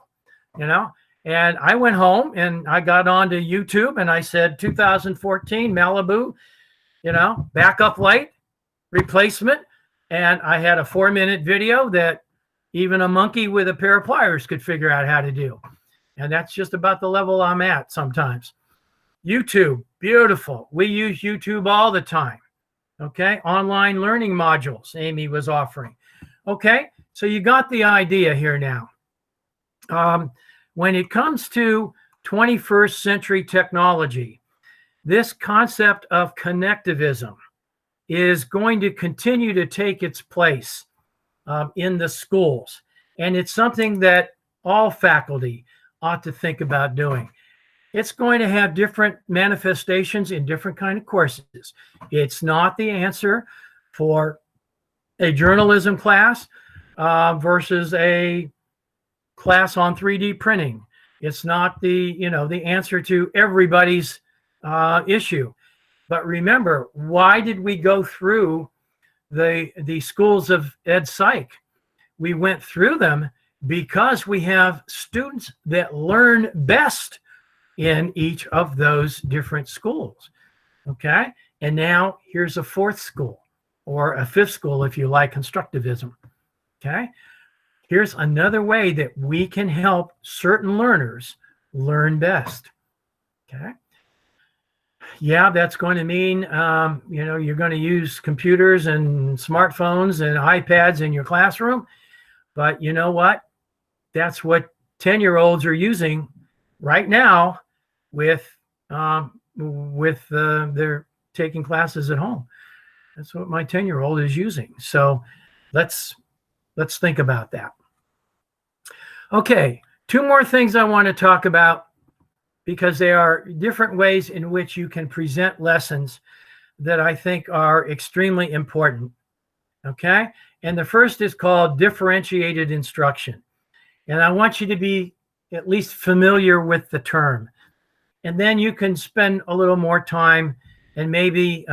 And I went home and I got onto YouTube and I said, 2014 Malibu, backup light replacement. And I had a 4-minute video that even a monkey with a pair of pliers could figure out how to do. And that's just about the level I'm at sometimes. YouTube, beautiful. We use YouTube all the time. Okay, online learning modules Amy was offering. Okay, so you got the idea here now. When it comes to 21st century technology, this concept of connectivism is going to continue to take its place in the schools. And it's something that all faculty ought to think about doing. It's going to have different manifestations in different kind of courses. It's not the answer for a journalism class versus a class on 3D printing. It's not the answer to everybody's issue. But remember, why did we go through the schools of Ed Psych? We went through them because we have students that learn best in each of those different schools. Okay, and now here's a fourth school, or a fifth school if you like, constructivism. Okay, here's another way that we can help certain learners learn best. Okay, yeah, that's going to mean you're going to use computers and smartphones and iPads in your classroom, but you know what? That's what 10-year-olds are using right now with their taking classes at home. That's what my 10-year-old is using. So let's think about that. Okay, two more things I want to talk about, because there are different ways in which you can present lessons that I think are extremely important. Okay, and the first is called differentiated instruction. And I want you to be at least familiar with the term. And then you can spend a little more time and maybe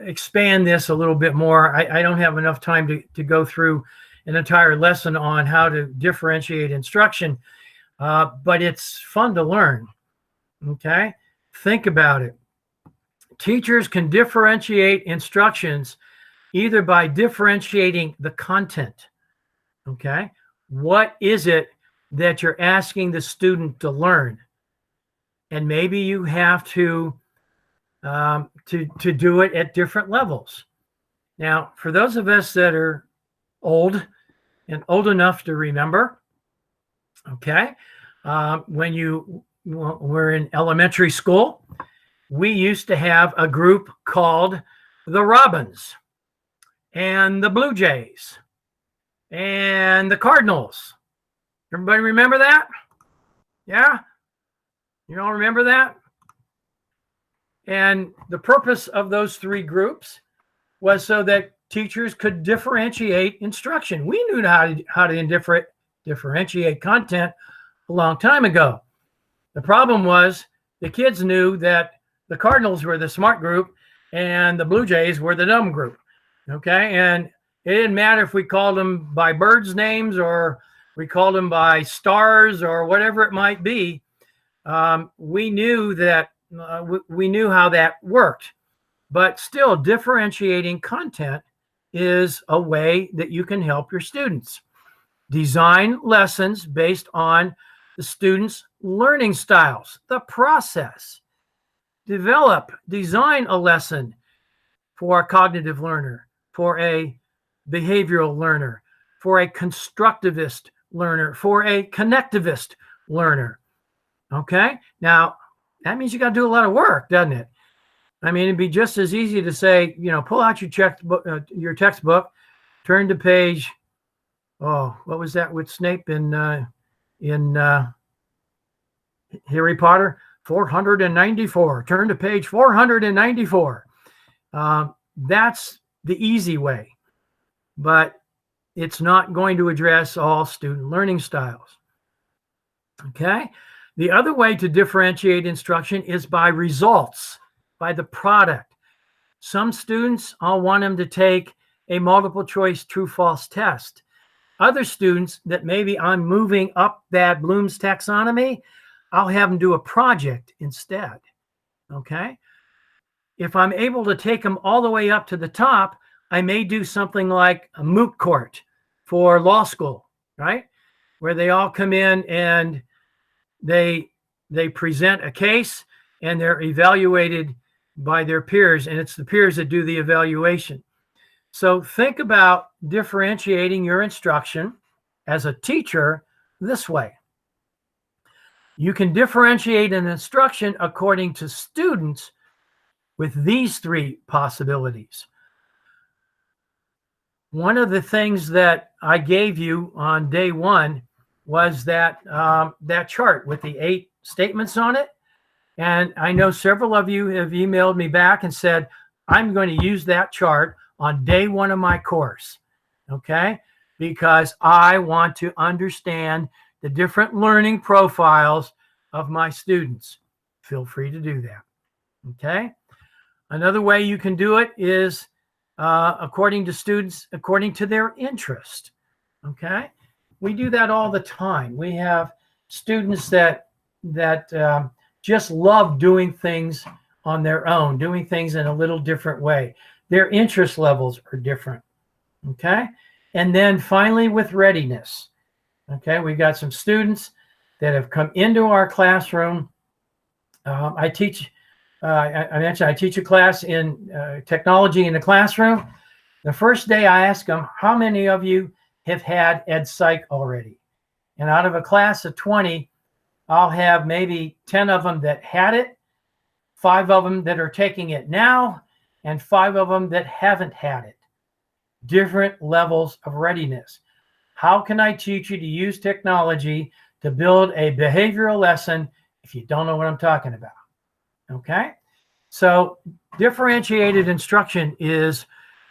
expand this a little bit more. I don't have enough time to go through an entire lesson on how to differentiate instruction, but it's fun to learn. Okay, think about it. Teachers can differentiate instructions either by differentiating the content. Okay, what is it that you're asking the student to learn? And maybe you have to do it at different levels. Now, for those of us that are old and old enough to remember, okay, when you were in elementary school, we used to have a group called the Robins and the Blue Jays and the Cardinals. Everybody remember that? Yeah? You all remember that? And the purpose of those three groups was so that teachers could differentiate instruction. We knew how to differentiate content a long time ago. The problem was the kids knew that the Cardinals were the smart group and the Blue Jays were the dumb group. Okay, and it didn't matter if we called them by birds' names or we called them by stars or whatever it might be. We knew that we knew how that worked, but still differentiating content is a way that you can help your students. Design lessons based on the students' learning styles, the process. Design a lesson for a cognitive learner, for a behavioral learner, for a constructivist learner, for a connectivist learner. Okay, now that means you got to do a lot of work, doesn't it? I mean, it'd be just as easy to say, pull out your textbook, turn to page, what was that with Snape in Harry Potter? 494. Turn to page 494. That's the easy way, but it's not going to address all student learning styles. Okay. The other way to differentiate instruction is by results, by the product. Some students, I'll want them to take a multiple choice true-false test. Other students that maybe I'm moving up that Bloom's taxonomy, I'll have them do a project instead. Okay. If I'm able to take them all the way up to the top, I may do something like a moot court for law school, right? Where they all come in and they they present a case and they're evaluated by their peers, and it's the peers that do the evaluation. So think about differentiating your instruction as a teacher this way. You can differentiate an instruction according to students with these three possibilities. One of the things that I gave you on day one was that that chart with the 8 statements on it. And I know several of you have emailed me back and said, I'm going to use that chart on day one of my course, okay? Because I want to understand the different learning profiles of my students. Feel free to do that, okay? Another way you can do it is according to students, according to their interest, okay? We do that all the time. We have students that just love doing things on their own, doing things in a little different way. Their interest levels are different, okay? And then finally with readiness, okay? We've got some students that have come into our classroom. I teach a class in technology in the classroom. The first day I ask them, how many of you have had Ed Psych already? And out of a class of 20, I'll have maybe 10 of them that had it, 5 of them that are taking it now, and 5 of them that haven't had it. Different levels of readiness. How can I teach you to use technology to build a behavioral lesson if you don't know what I'm talking about? Okay? So differentiated instruction is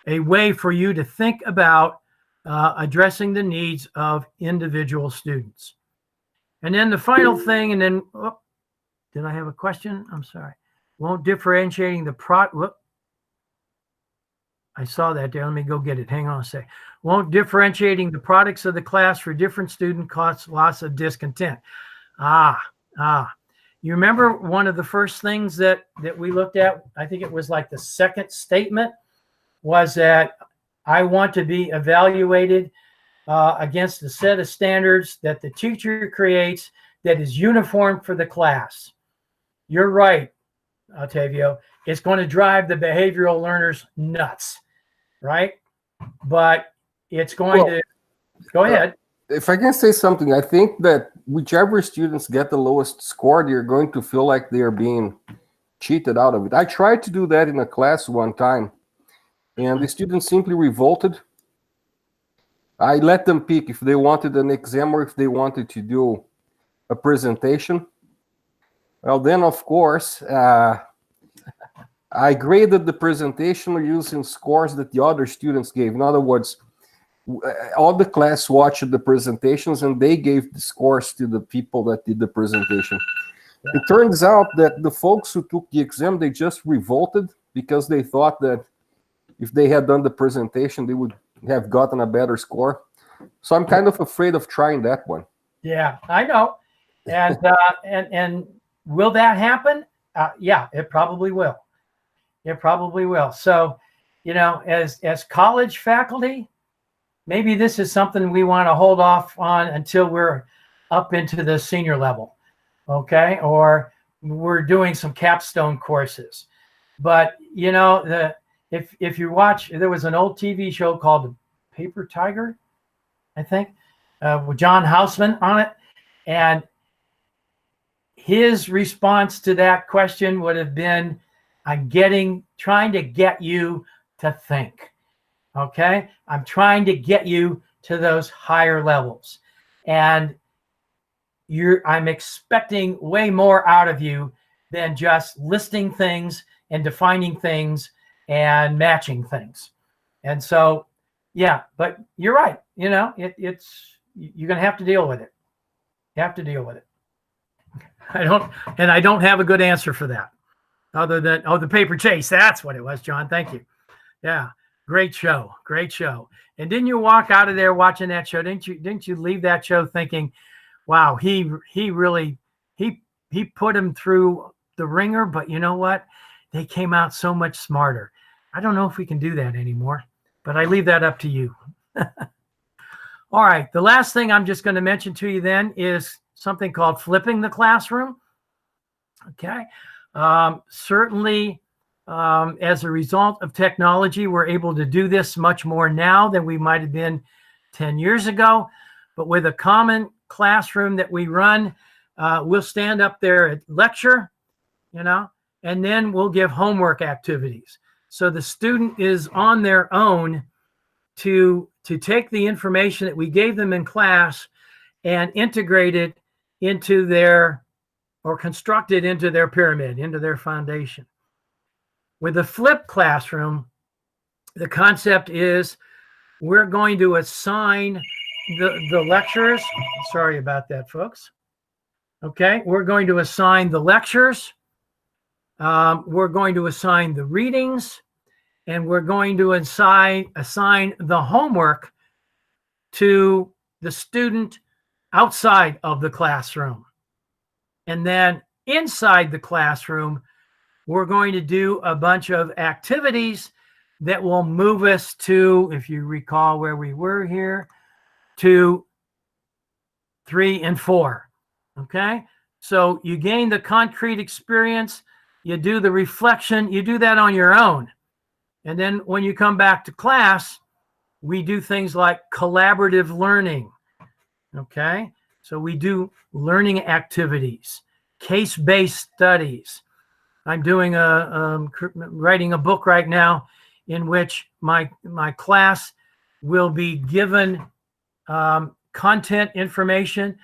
a way for you to think about addressing the needs of individual students. And then the final thing, and then, oh, did I have a question? I'm sorry. Won't differentiating the I saw that there. Let me go get it. Hang on a sec. Won't differentiating the products of the class for different student cause lots of discontent. You remember one of the first things that we looked at, I think it was like the second statement, was that I want to be evaluated against a set of standards that the teacher creates that is uniform for the class. You're right, Octavio. It's going to drive the behavioral learners nuts, right? But it's going to, go ahead. If I can say something, I think that whichever students get the lowest score, they're going to feel like they're being cheated out of it. I tried to do that in a class one time, and the students simply revolted. I let them pick if they wanted an exam or if they wanted to do a presentation. Well, then, of course, I graded the presentation using scores that the other students gave. In other words, all the class watched the presentations and they gave the scores to the people that did the presentation. It turns out that the folks who took the exam, they just revolted because they thought that if they had done the presentation, they would have gotten a better score. So I'm kind of afraid of trying that one. Yeah, I know. And and will that happen? Yeah, it probably will. It probably will. So, you know, as college faculty, maybe this is something we want to hold off on until we're up into the senior level, okay? Or we're doing some capstone courses. But, you know, if you watch, there was an old TV show called Paper Tiger, I think, with John Houseman on it. And his response to that question would have been, trying to get you to think. Okay, I'm trying to get you to those higher levels, and I'm expecting way more out of you than just listing things and defining things and matching things. And so, yeah, but you're right. You know, you're going to have to deal with it. You have to deal with it. I don't have a good answer for that, other than the paper chase. That's what it was, John. Thank you. Yeah. Great show. Great show. And didn't you walk out of there watching that show? Didn't you leave that show thinking, wow, he really put him through the ringer, but you know what? They came out so much smarter. I don't know if we can do that anymore, but I leave that up to you. All right. The last thing I'm just going to mention to you then is something called flipping the classroom. Okay. Certainly, as a result of technology, we're able to do this much more now than we might have been 10 years ago. But with a common classroom that we run, we'll stand up there at lecture, and then we'll give homework activities. So the student is on their own to take the information that we gave them in class and integrate it into or construct it into their pyramid, into their foundation. With a flipped classroom, the concept is we're going to assign the lectures. Sorry about that, folks. Okay, we're going to assign the lectures. We're going to assign the readings, and we're going to assign the homework to the student outside of the classroom. And then inside the classroom, we're going to do a bunch of activities that will move us to, if you recall where we were here, to 3 and 4. Okay? So you gain the concrete experience, you do the reflection, you do that on your own. And then when you come back to class, we do things like collaborative learning. Okay? So we do learning activities, case-based studies. I'm doing writing a book right now in which my class will be given content information,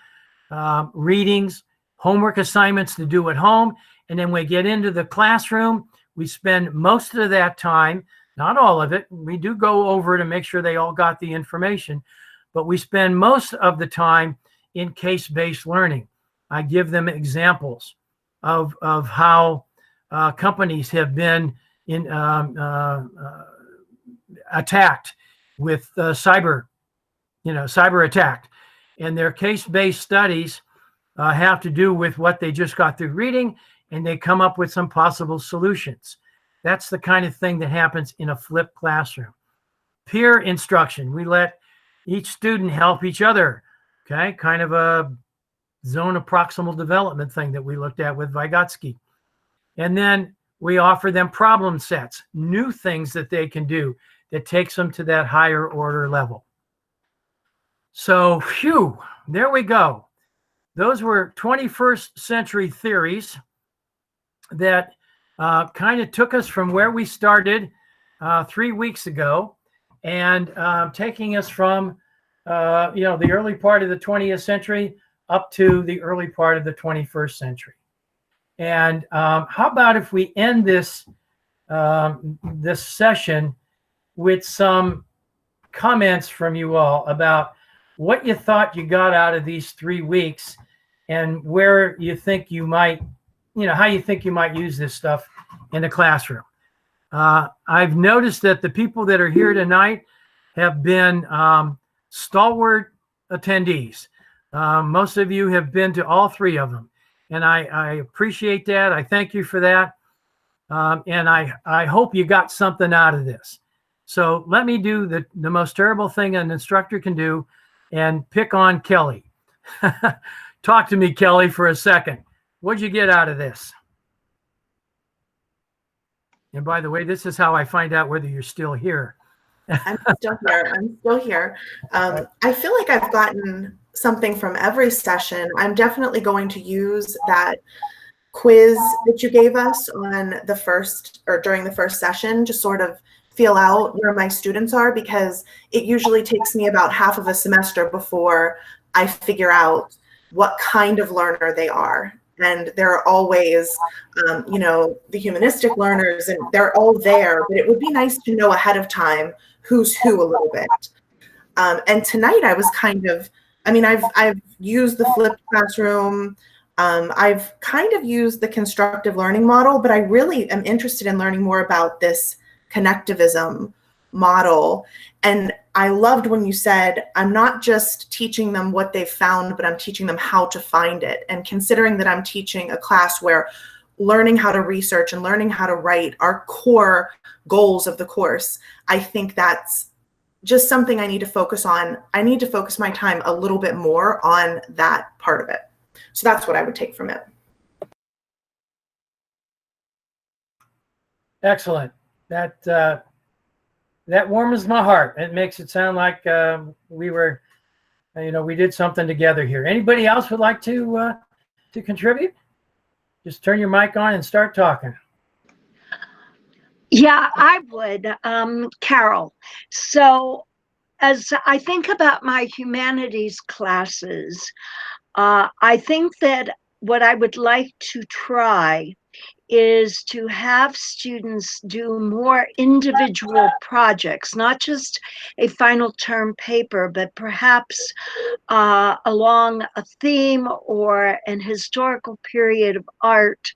readings, homework assignments to do at home. And then we get into the classroom. We spend most of that time, not all of it. We do go over to make sure they all got the information, but we spend most of the time in case-based learning. I give them examples of how companies have been attacked with cyber attack, and their case-based studies have to do with what they just got through reading, and they come up with some possible solutions. That's the kind of thing that happens in a flipped classroom. Peer instruction, we let each student help each other. Okay, kind of a zone of proximal development thing that we looked at with Vygotsky. And then we offer them problem sets, new things that they can do that takes them to that higher order level. So, phew, there we go. Those were 21st century theories that kind of took us from where we started 3 weeks ago and taking us from the early part of the 20th century up to the early part of the 21st century. And how about if we end this session with some comments from you all about what you thought you got out of these 3 weeks and where you think you might, how you think you might use this stuff in the classroom. I've noticed that the people that are here tonight have been stalwart attendees. Most of you have been to all 3 of them, and I appreciate that. I thank you for that, and I hope you got something out of this. So let me do the most terrible thing an instructor can do and pick on Kelly. Talk to me, Kelly, for a second. What'd you get out of this? And by the way, this is how I find out whether you're still here. I'm still here. I feel like I've gotten something from every session. I'm definitely going to use that quiz that you gave us on the first or during the first session to sort of feel out where my students are, because it usually takes me about half of a semester before I figure out what kind of learner they are. And there are always, the humanistic learners, and they're all there, but it would be nice to know ahead of time who's who a little bit. And tonight I was I've used the flipped classroom. I've kind of used the constructive learning model, but I really am interested in learning more about this connectivism model. And I loved when you said, I'm not just teaching them what they've found, but I'm teaching them how to find it. And considering that I'm teaching a class where learning how to research and learning how to write are core goals of the course, I think that's just something I need to focus on. I need to focus my time a little bit more on that part of it. So that's what I would take from it. Excellent. That warms my heart. It makes it sound like we were, we did something together here. Anybody else would like to contribute? Just turn your mic on and start talking. Yeah, I would, Carol. So as I think about my humanities classes, I think that what I would like to try is to have students do more individual projects, not just a final term paper, but perhaps along a theme or an historical period of art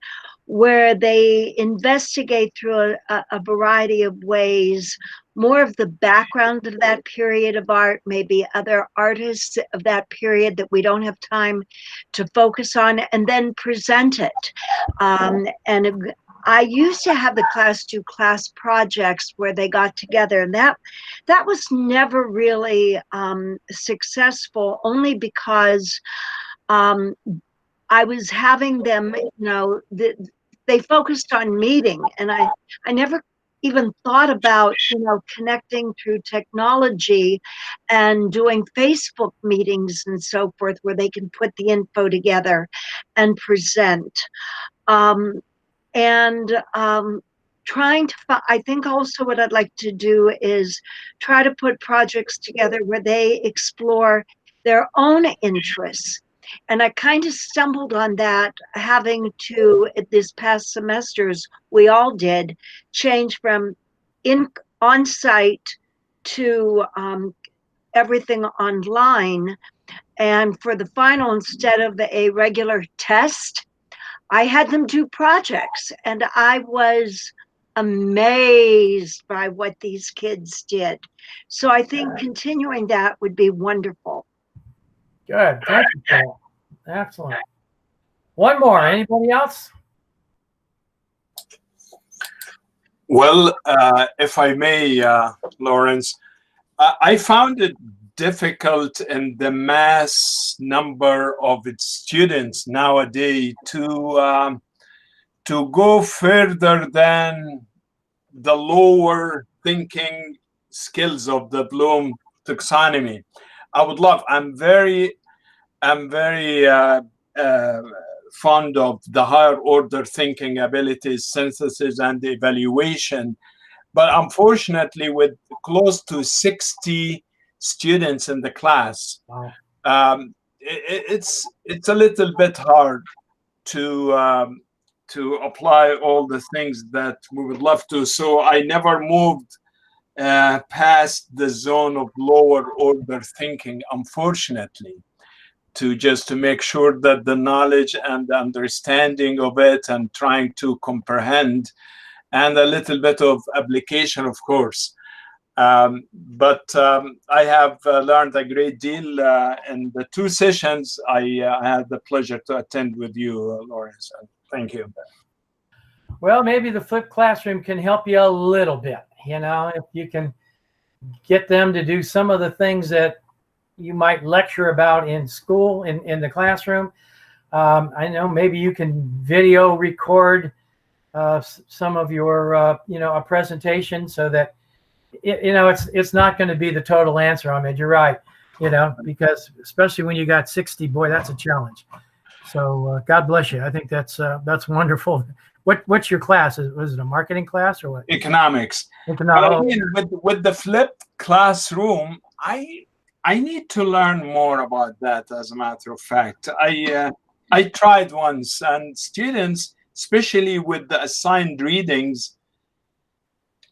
where they investigate through a variety of ways more of the background of that period of art, maybe other artists of that period that we don't have time to focus on, and then present it. And I used to have the class do class projects where they got together, and that was never really successful, only because I was having them, they focused on meeting, and I never even thought about, connecting through technology and doing Facebook meetings and so forth, where they can put the info together and present. I think also what I'd like to do is try to put projects together where they explore their own interests. And I kind of stumbled on that, having to, at this past semesters, we all did, change from on-site to everything online. And for the final, instead of a regular test, I had them do projects, and I was amazed by what these kids did. So I think continuing that would be wonderful. Good. Thank you, Paul. Excellent. One more. Anybody else? Well, if I may, Lawrence, I found it difficult in the mass number of its students nowadays to go further than the lower thinking skills of the Bloom taxonomy. I would love. I'm very fond of the higher order thinking abilities, synthesis, and evaluation. But unfortunately, with close to 60 students in the class, wow, it's a little bit hard to apply all the things that we would love to. So I never moved past the zone of lower order thinking, unfortunately, to make sure that the knowledge and the understanding of it and trying to comprehend, and a little bit of application, of course. But I have learned a great deal in the 2 sessions I had the pleasure to attend with you, Lawrence. Thank you. Well, maybe the flipped classroom can help you a little bit. If you can get them to do some of the things that you might lecture about in school, in the classroom. I know maybe you can video record some of your, a presentation, so that, it's not going to be the total answer. I mean, you're right, because especially when you got 60, boy, that's a challenge. So God bless you. I think that's wonderful. What's your class? Was it a marketing class or what? Economics. But I mean, with the flipped classroom, I need to learn more about that, as a matter of fact. I tried once, and students, especially with the assigned readings,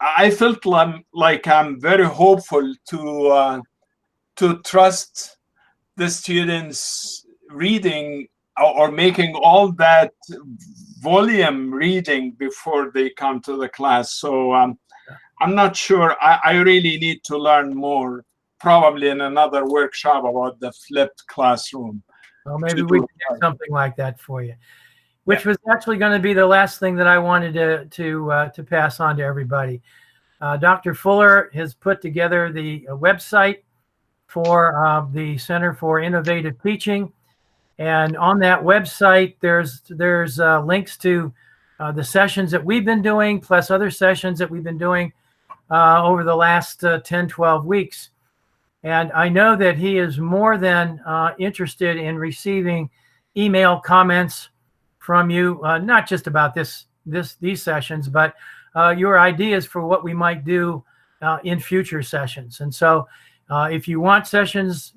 I felt like I'm very hopeful to trust the students reading or making all that volume reading before they come to the class. So I'm not sure. I really need to learn more, probably in another workshop, about the flipped classroom. Well, maybe we can do something like that for you, which was actually going to be the last thing that I wanted to pass on to everybody. Dr. Fuller has put together the website for the Center for Innovative Teaching. And on that website, there's links to the sessions that we've been doing, plus other sessions that we've been doing over the last 10, 12 weeks. And I know that he is more than interested in receiving email comments from you, not just about these sessions, but your ideas for what we might do in future sessions. And so if you want sessions,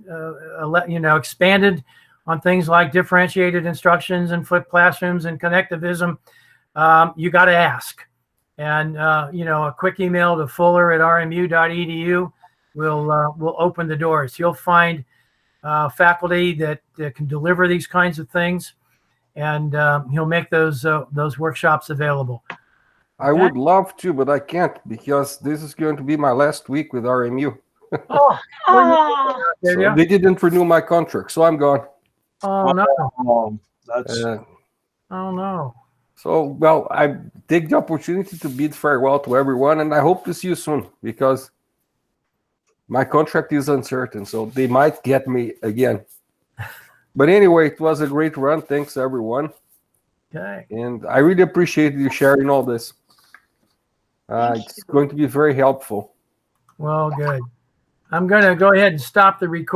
expanded on things like differentiated instructions and flipped classrooms and connectivism, you got to ask. And, a quick email to fuller@rmu.edu will open the doors. You'll find faculty that can deliver these kinds of things, and he'll make those workshops available. I would love to, but I can't because this is going to be my last week with RMU. Oh, So they didn't renew my contract, so I'm gone. Oh no! Oh no! So, well, I take the opportunity to bid farewell to everyone, and I hope to see you soon because my contract is uncertain, so they might get me again. But anyway, it was a great run. Thanks, everyone. Okay. And I really appreciate you sharing all this. It's going to be very helpful. Well, good. I'm going to go ahead and stop the recording.